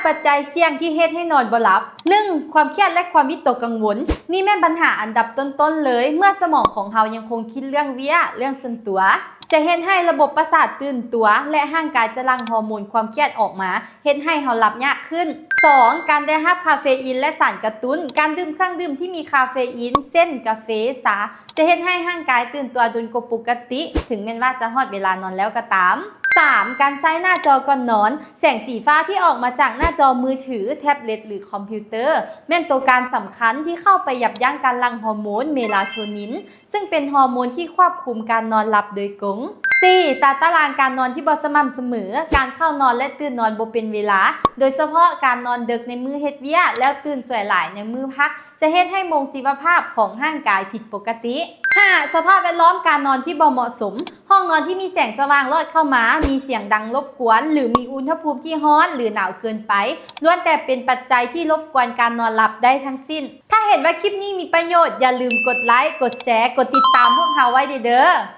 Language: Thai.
ปัจจัยเสี่ยงที่เฮ็ดให้นอนบ่หลับ 1. ความเครียดและความวิตกกังวลนี่แม่นปัญหาอันดับต้นๆเลยเมื่อสมองของเรายังคงคิดเรื่องเรื่องส่วนตัวจะเฮ็ดให้ระบบประสาทตื่นตัวและร่างกายจะหลั่งฮอร์โมนความเครียดออกมาเฮ็ดให้เราหลับยากขึ้น 2. การได้รับคาเฟอีนและสารกระตุ้นการดื่มเครื่องดื่มที่มีคาเฟอีนเช่นกาแฟชาจะเฮ็ดให้ร่างกายตื่นตัวโดยกว่าปกติถึงแม้ว่าจะฮอดเวลานอนแล้วก็ตาม 3. การใช้หน้าจอก่อนนอนแสงสีฟ้าที่ออกมาจากหน้าจอมือถือแท็บเล็ตหรือคอมพิวเตอร์แม่นตัวการสำคัญที่เข้าไปยับยั้งการหลั่งฮอร์โมนเมลาโทนินซึ่งเป็นฮอร์โมนที่ควบคุมการนอนหลับโดยกง 4. ตารางการนอนที่บ่สม่ำเสมอการเข้านอนและตื่นนอนบ่เป็นเวลาโดยเฉพาะการนอนดึกในมื้อเฮ็ดเวียกแล้วตื่นสวยหลายในมื้อพักจะเฮ็ดให้มงชีวภาพของร่างกายผิดปกติ 5. สภาพแวดล้อมการนอนที่บ่เหมาะสมห้องนอนที่มีแสงสว่างลอดเข้ามามีเสียงดังรบกวนหรือมีอุณหภูมิที่ร้อนหรือหนาวเกินไปล้วนแต่เป็นปัจจัยที่รบกวนการนอนหลับได้ทั้งสิ้นถ้าเห็นว่าคลิปนี้มีประโยชน์อย่าลืมกดไลค์กดแชร์กดติดตามพวกเราไว้เด้อ